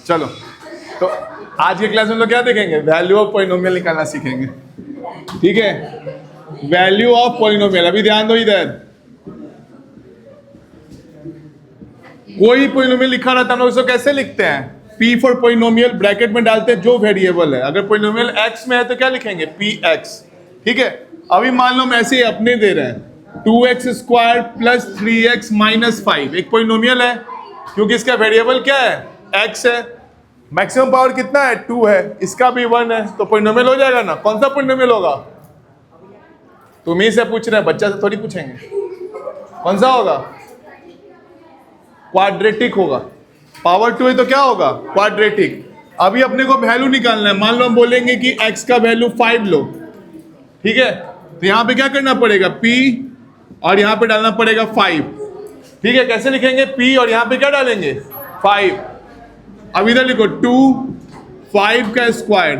चलो, तो आज के क्लास में लोग क्या देखेंगे? वैल्यू ऑफ पॉलिनोमियल निकालना सीखेंगे। ठीक है, वैल्यू ऑफ पॉलिनोमियल। अभी ध्यान दो इधर, कोई पॉलिनोमियल लिखा रहता है ना, उसको कैसे लिखते हैं? P फॉर पॉलिनोमियल, ब्रैकेट में डालते हैं जो वेरिएबल है। अगर पॉलिनोमियल x में है तो क्या लिखेंगे? Px। ठीक है, अभी मान लो हम ऐसे ही अपने दे रहे हैं 2x square plus 3x minus 5, एक पॉलिनोमियल है क्योंकि इसका वेरिएबल क्या है? x है। मैक्सिमम पावर कितना है? 2 है। इसका भी 1 है, तो पॉलिनोमियल हो जाएगा ना। कौन सा पॉलिनोमियल होगा? तुम ही से पूछ रहे हैं, बच्चा से थोड़ी पूछेंगे। कौन सा होगा? क्वाड्रेटिक होगा। पावर 2 है तो क्या होगा? क्वाड्रेटिक। अभी अपने को वैल्यू निकालना है। मान लो हम बोलेंगे कि x का वैल्यू 5 लो, ठीक है, तो यहां पे क्या करना पड़ेगा? p और यहां पे डालना पड़ेगा 5। ठीक है, कैसे लिखेंगे? p और यहां पे क्या डालेंगे? 5। अब इधर लिखो 2 5 का स्क्वायर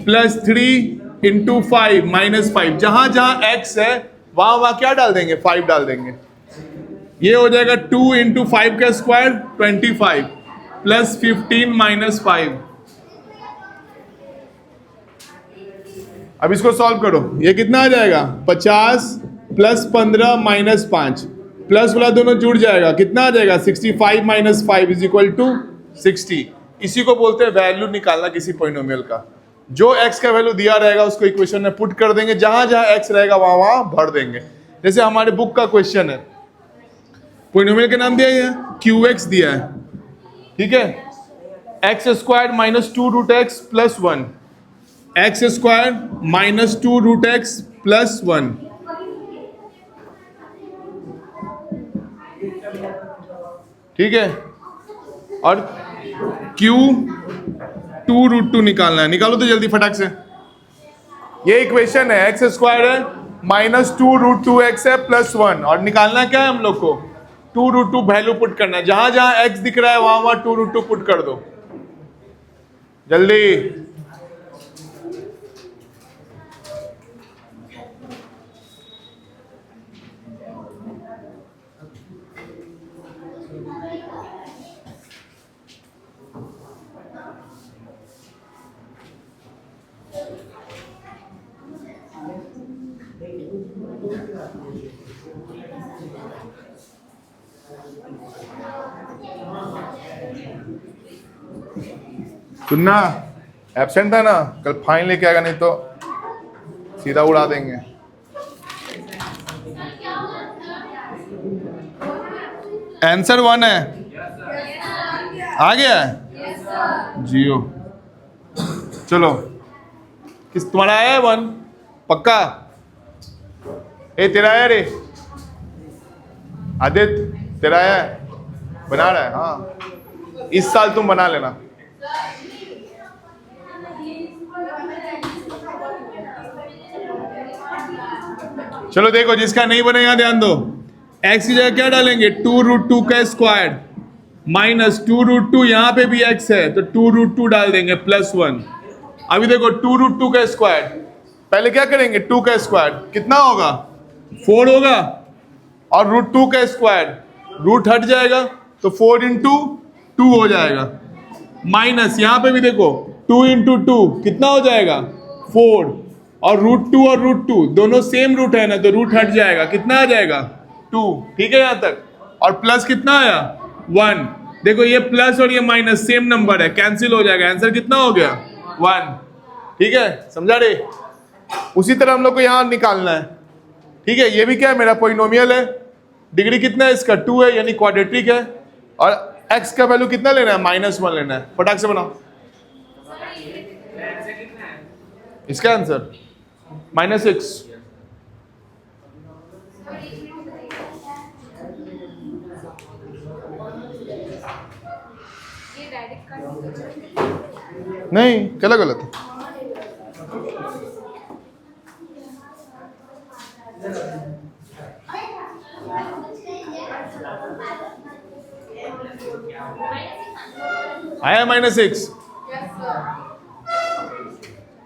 प्लस 3 इंटू 5 माइनस 5। जहां जहां x है वहां वहां क्या डाल देंगे? 5 डाल देंगे। ये हो जाएगा 2 इंटू 5 का स्क्वायर 25 प्लस 15 माइनस 5। अब इसको सॉल्व करो, ये कितना आ जाएगा? 50 प्लस 15 माइनस 5, प्लस वाला दोनों जुड़ जाएगा, कितना आ जाएगा? 65 माइनस 5 इज इक्वल टू 60। इसी को बोलते हैं वैल्यू निकालना किसी पॉलिनोमियल का। जो x का वैल्यू दिया रहेगा उसको इक्वेशन में पुट कर देंगे, जहां जहां x रहेगा वहां वहां भर देंगे। जैसे हमारे बुक का क्वेश्चन है, पॉलिनोमियल का नाम दिया है qx दिया है, ठीक है, x square minus 2 root x plus 1, x square minus 2 root x plus 1। ठीक है, और q 2 रूट 2 निकालना है। निकालो तो जल्दी फटाक से। ये इक्वेशन है, एक्स स्क्वायर है माइनस 2 रूट 2 एक्स है प्लस 1, और निकालना क्या है हम लोग को? 2 रूट 2 वैल्यू पुट करना है। जहां जहां x दिख रहा है वहां वहां 2 रूट 2 पुट कर दो जल्दी। सुनना, एब्सेंट था ना, कल फाइन लेके आएगा, नहीं तो सीधा उड़ा देंगे। आंसर 1 है। आ गया है? जियो। चलो, किस तुम्हारा आया है 1? पक्का? ए तेरा आया रे आदित्य? तेरा आया है? बना रहा है? हाँ, इस साल तुम बना लेना। चलो देखो, जिसका नहीं बनेगा ध्यान दो। x की जगह क्या डालेंगे? 2 रूट 2 का स्क्वायर माइनस 2 रूट 2, यहां पे भी x है तो 2 रूट 2 डाल देंगे प्लस 1। अभी देखो 2 रूट 2 का स्क्वायर, पहले क्या करेंगे? 2 का स्क्वायर कितना होगा? 4 होगा, और रूट 2 का स्क्वायर रूट हट जाएगा तो 4 इंटू 2 हो जाएगा, माइनस यहां पे भी देखो 2 इंटू 2 कितना हो जाएगा? 4, और रूट 2 और रूट 2 दोनों सेम रूट है ना, तो रूट हट जाएगा, कितना आ जाएगा? 2। ठीक है यहां तक? और प्लस कितना आया? 1। देखो ये प्लस और ये माइनस सेम नंबर है, कैंसिल हो जाएगा, आंसर कितना हो गया? 1। ठीक है, समझा रे? उसी तरह हम लोग को यहां निकालना है। ठीक है, ये भी क्या है? मेरा पॉलिनोमियल है, डिग्री कितना है इसका? 2 है, यानी क्वाड्रेटिक है, और x का वैल्यू कितना लेना है? -1 लेना है। फटाक से बनाओ इसका आंसर। -6। नहीं, क्या गलत है? आया -6?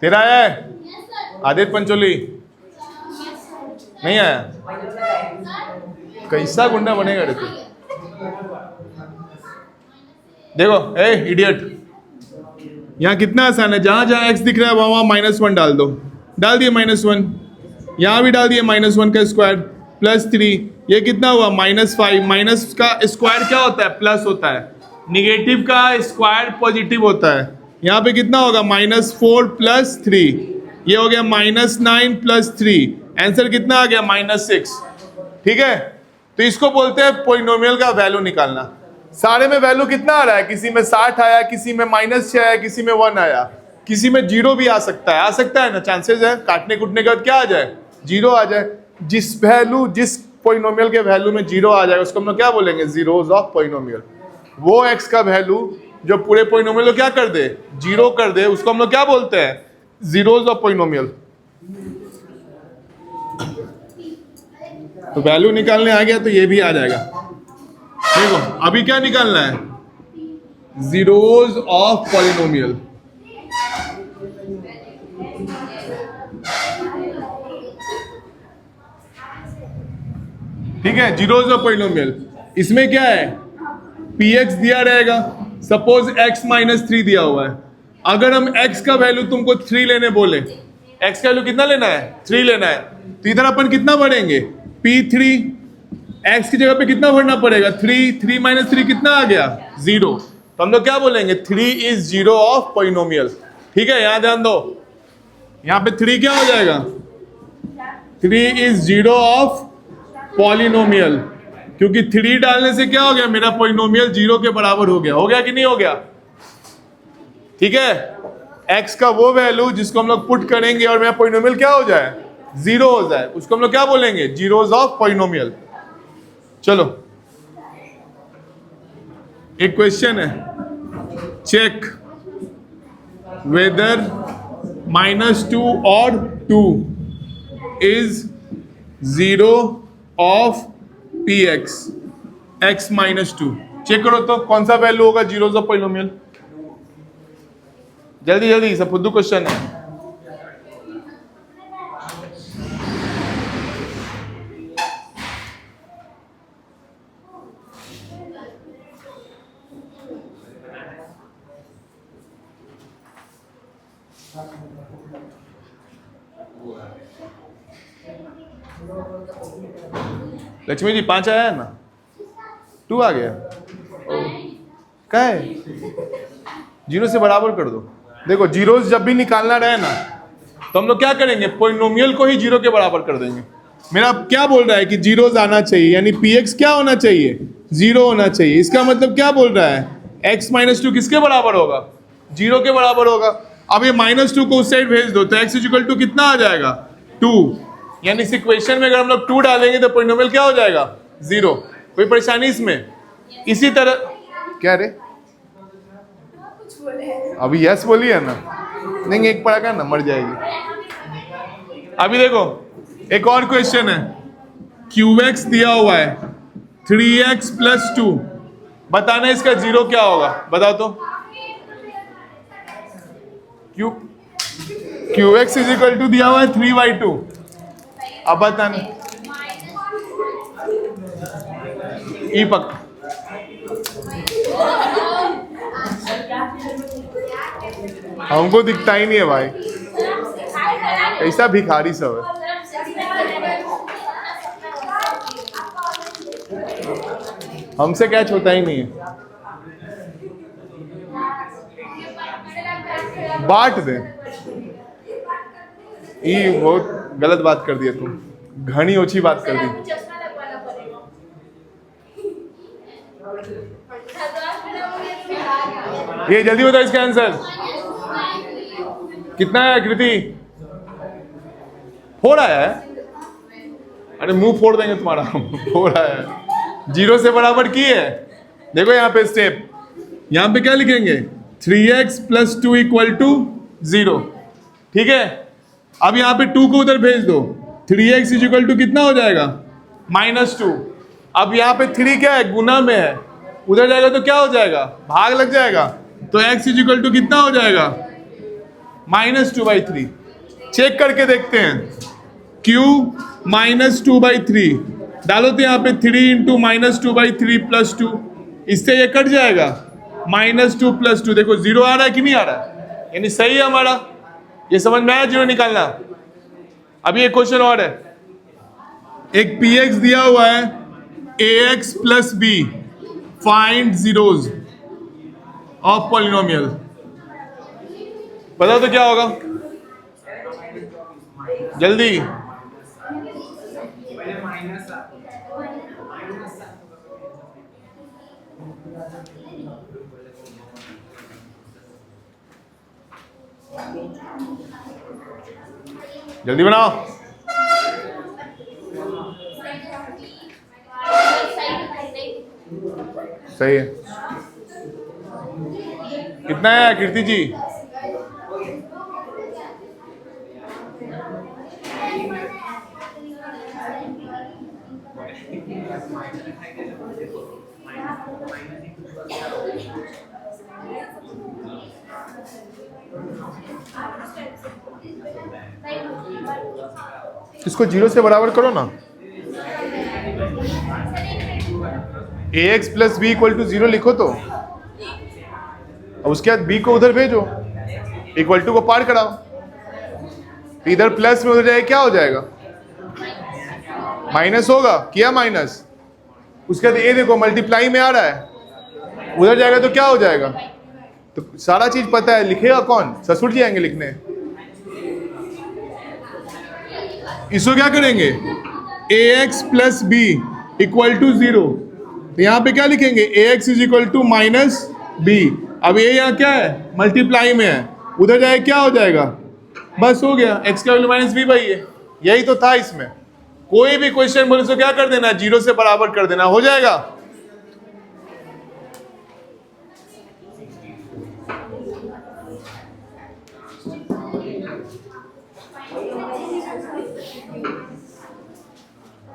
तेरा आया है? आदित्य पंचोली नहीं आया? कैसा गुंडा बनेगा रे तू? देखो ए इडियट, यहाँ कितना आसान है, जहां जहां x दिख रहा है वहां वहां -1 डाल दो। डाल दिए -1, यहाँ भी डाल दिए -1 का स्क्वायर प्लस 3, ये कितना हुआ -5। माइनस का स्क्वायर क्या होता है? प्लस होता है। निगेटिव का स्क्वायर पॉजिटिव होता है। यहाँ पे कितना होगा? -4 प्लस 3, ये हो गया -9 प्लस 3, आंसर कितना आ गया? -6। ठीक है, तो इसको बोलते हैं पॉलिनोमियल का वैल्यू निकालना। सारे में वैल्यू कितना आ रहा है? किसी में 60 आया, किसी में -6 आया, किसी में 1 आया, किसी में 0 भी आ सकता है ना, चांसेस है काटने कूटने के बाद क्या आ जाए? 0 आ जाए। जिस पॉलिनोमियल के वैल्यू में 0 आ जाएगा उसको हम लोग क्या बोलेंगे? Zeros of polynomial. वो x का वैल्यू जो पूरे पॉलिनोमियल को क्या कर दे? 0 कर दे, उसको हम लोग क्या बोलते हैं? Zeros of polynomial. तो वैल्यू निकालने आ गया तो ये भी आ जाएगा। देखो अभी क्या निकालना है? Zeros of polynomial. ठीक है, जीरोस ऑफ पॉलिनोमियल। इसमें क्या है? px दिया रहेगा, सपोज x -3 दिया हुआ है। अगर हम x का वैल्यू तुमको 3 लेने बोले, x का वैल्यू कितना लेना है? 3 लेना है, तो इधर अपन कितना बढ़ेंगे? p3, x की जगह पे कितना भरना पड़ेगा? 3 -3 कितना आ गया? 0। तो हम लोग क्या बोलेंगे? 3 इज जीरो ऑफ पॉलिनोमियल। ठीक है, यहां ध्यान दो, यहां पे 3 क्या हो जाएगा? 3 इज जीरो ऑफ पॉलिनोमियल, क्योंकि 3 डालने से क्या हो गया? मेरा पॉलिनोमियल 0 के बराबर हो गया। हो गया कि नहीं हो गया? ठीक है, x का वो वैल्यू जिसको हम लोग पुट करेंगे और मेरा पॉलिनोमियल क्या हो जाए? 0 हो जाए, उसको हम लोग क्या बोलेंगे? Zeros of polynomial. चलो एक क्वेश्चन है, चेक वेदर -2 और 2 is 0 of px x -2। Check करो तो कौन सा वैल्यू होगा जीरोस ऑफ पॉलिनोमियल। जल्दी जल्दी, सब फुद्दू क्वेश्चन है। लक्ष्मी जी 5 आया है ना? 2 आ गया? क्या है? 0 से बराबर कर दो। देखो जीरोस जब भी निकालना रहे ना तो हम लोग क्या करेंगे? पॉलिनोमियल को ही 0 के बराबर कर देंगे। मेरा क्या बोल रहा है कि जीरोस आना चाहिए, यानी px क्या होना चाहिए? 0 होना चाहिए। इसका मतलब क्या बोल रहा है? x -2 किसके बराबर होगा? 0 के बराबर होगा। अब ये -2 को उस साइड भेज दो तो x इक्वल टू कितना आ जाएगा? 2। यानी इस इक्वेशन में अगर हम लोग 2 डालेंगे तो पॉलिनोमियल क्या हो जाएगा? 0। कोई परेशानी इसमें? इसी तरह क्या रे अभी यस बोली है ना? नहीं, एक पढ़ा कर ना मर जाएगी। अभी देखो एक और क्वेश्चन है, qx दिया हुआ है 3x + 2, बताना इसका 0 क्या होगा? बताओ तो। qx = दिया हुआ है 3/2। अब बताना ई पक हमको दिखता ही नहीं है भाई, ऐसा भिखारी सब है। हमसे कैच होता ही नहीं है। बांट दे। ये बहुत गलत बात कर दिया तुम, घनी ओछी बात कर दी। ये जल्दी बताओ इसका आंसर कितना है? कृति 4 आया है? अरे मुंह फोड़ देंगे तुम्हारा। 4 आया है, 0 से बराबर की है। देखो यहाँ पे स्टेप, यहाँ पे क्या लिखेंगे? 3x + 2 = 0। ठीक है, अब यहाँ पे 2 को उधर भेज दो, 3x = कितना हो जाएगा? -2। अब यहाँ पे 3 क्या है? गुना में है, उधर जाएगा तो क्या हो जाएगा? भाग लग जाएगा। तो x = कितना हो जाएगा? -2/3। चेक करके देखते हैं, q -2/3 डालो तो यहाँ पे 3 × -2/3 + 2, इससे ये कट जाएगा। -2 + 2, देखो 0 आ रहा है कि नहीं आ रहा है, यानी सही है हमारा, ये समझ में आया 0 निकालना। अभी एक क्वेश्चन और है, एक px दिया हुआ है ax + b, find zeros of polynomial, बताओ तो क्या होगा जल्दी। जल्दी बनाओ। सही है, कितना है कीर्ति जी? इसको 0 से बराबर करो ना, ax + b = 0 लिखो तो, और उसके बाद b को उधर भेजो, इक्वल टू को पार कराओ, तो इधर प्लस में उधर जाएगा क्या हो जाएगा, माइनस होगा, किया माइनस, उसके बाद ये देखो मल्टीप्लाई में आ रहा है, उधर जाएगा तो क्या हो जाएगा, तो सारा चीज पता है, लिखेगा कौन, ससुर जी आएंगे लिखने। इसको क्या करेंगे, ax + b = 0, तो यहाँ पे क्या लिखेंगे, ax = -b, अब ये यहाँ क्या है, मल्टीप्लाई में है, उधर जाए क्या हो जाएगा, बस हो गया, x का वैल्यू -b भाई है, यही तो था इसमें। कोई भी क्वेश्चन बोले तो क्या कर देना, 0 से बराबर कर देना, हो जाएगा।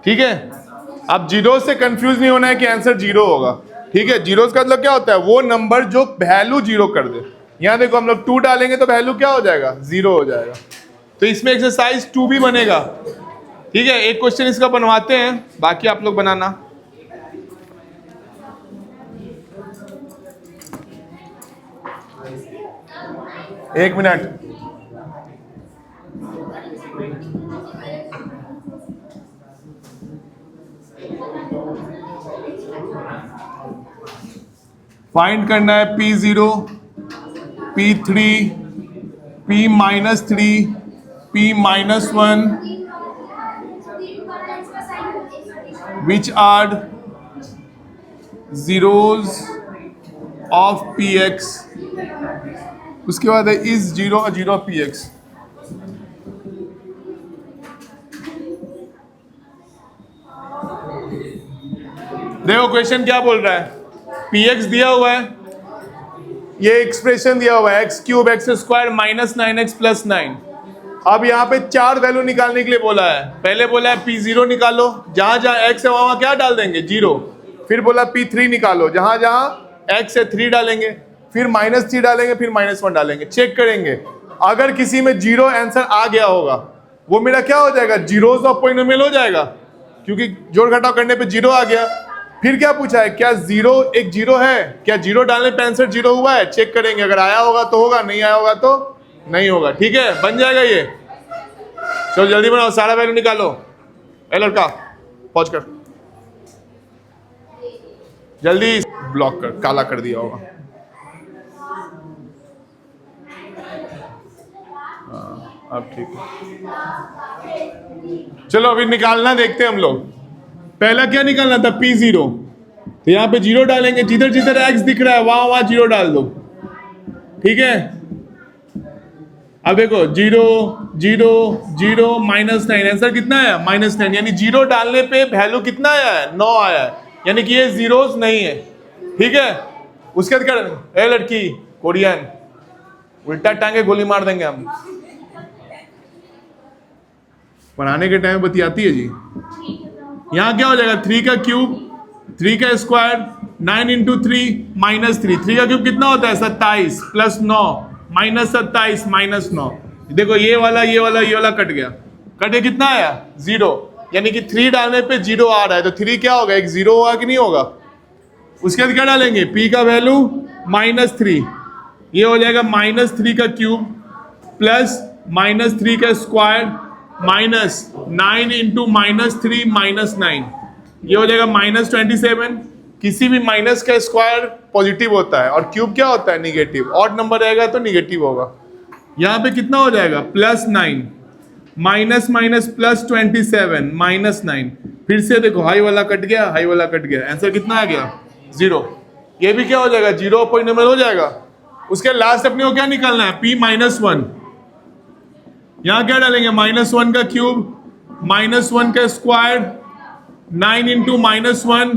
ठीक है, अब जीरो से कंफ्यूज नहीं होना है कि आंसर 0 होगा, ठीक है। जीरो का मतलब क्या होता है, वो नंबर जो वैल्यू 0 कर दे। यहां देखो हम लोग 2 डालेंगे तो वैल्यू क्या हो जाएगा, 0 हो जाएगा, तो इसमें एक्सरसाइज 2 भी बनेगा, ठीक है। एक क्वेश्चन इसका बनवाते हैं, बाकी आप लोग बनाना। एक मिनट, फाइंड करना है P0, P3, P-3, P-1, which are zeros of Px, उसके बाद है is 0 of Px। देखो क्वेश्चन क्या बोल रहा है, Px दिया हुआ है, ये एक्सप्रेशन दिया हुआ है x³ x² -9x + 9। अब यहाँ पे 4 वैल्यू निकालने के लिए बोला है, पहले बोला है P0 निकालो, जहां जहां x है वहां क्या डाल देंगे 0, फिर बोला P3 निकालो, जहां जहां x है 3 डालेंगे, फिर -3 डालेंगे, फिर -1 डालेंगे, चेक करेंगे। अगर किसी में 0 आंसर आ गया होगा, वो मेरा क्या हो जाएगा, जीरोज ऑफ पॉलिनोमियल हो जाएगा, क्योंकि जोड़ घटाव करने पे 0 आ गया। फिर क्या पूछा है, क्या 0 एक 0 है, क्या 0 डालने पे आंसर 0 हुआ है, चेक करेंगे, अगर आया होगा तो होगा, नहीं आया होगा तो नहीं होगा, ठीक है, बन जाएगा ये। चलो जल्दी बनाओ, सारा वैल्यू निकालो। ए लड़का पहुंच कर जल्दी, ब्लॉक कर, काला कर दिया होगा। अब ठीक है, चलो अभी निकालना देखते हैं हम लोग। पहला क्या निकालना था, P0, तो यहाँ पे 0 डालेंगे, जिधर जिधर x दिख रहा है वहां वहां 0 डाल दो, ठीक है। अब देखो 0 0 0 -9, आंसर कितना है -9, यानी 0 डालने पे वैल्यू कितना आया है, 9 आया है, यानी कि ये जीरोस नहीं है, ठीक है। उसके बाद क्या, ए लड़की कोरियन, उल्टा टांगे गोली मार देंगे हम, पढ़ाने के टाइम बतियाती है जी। यहाँ क्या हो जाएगा, 3 का क्यूब 3 का स्क्वायर 9 × 3 -3, 3 का क्यूब कितना होता है 27 + 9 -27 -9। देखो ये वाला ये वाला ये वाला कट गया, कटे कितना आया 0, यानी कि 3 डालने पे 0 आ रहा है, तो 3 क्या होगा, एक 0 होगा कि नहीं होगा। उसके बाद क्या डालेंगे, p का वैल्यू -3, ये हो जाएगा -3 का क्यूब प्लस -3 का स्क्वायर माइनस 9 इंटू -3 -9, ये हो जाएगा -27। किसी भी माइनस का स्क्वायर पॉजिटिव होता है और क्यूब क्या होता है निगेटिव, ऑड नंबर रहेगा तो निगेटिव होगा। यहाँ पे कितना हो जाएगा +9 माइनस माइनस +27 -9, फिर से देखो हाई वाला कट गया, हाई वाला कट गया, आंसर कितना आ गया 0। ये भी क्या हो जाएगा 0 पॉइंट हो जाएगा। उसके लास्ट अपने को क्या निकालना है P-1, यहां क्या डालेंगे -1 का क्यूब -1 का स्क्वायर 9 इंटू -1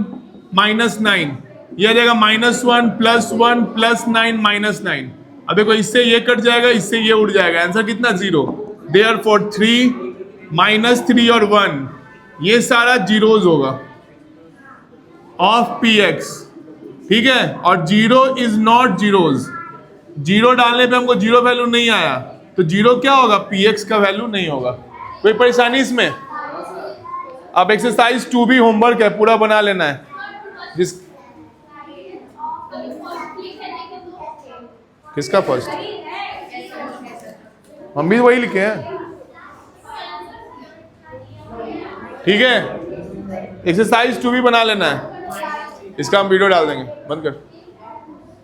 -9, ये आ जाएगा -1 +1 +9 -9। अब देखो इससे ये कट जाएगा, इससे ये उड़ जाएगा, आंसर कितना 0। देयरफॉर 3 -3 और 1 ये सारा जीरोज होगा ऑफ PX, ठीक है। और 0 इज नॉट जीरोज, 0 डालने पे हमको 0 वैल्यू नहीं आया तो 0 क्या होगा PX का वैल्यू नहीं होगा। कोई परेशानी इसमें? अब एक्सरसाइज 2 भी होमवर्क है, पूरा बना लेना है। जिस किसका फर्स्ट? हम भी वही लिखे हैं, ठीक है। एक्सरसाइज 2 भी बना लेना है, इसका हम वीडियो डाल देंगे। बंद कर।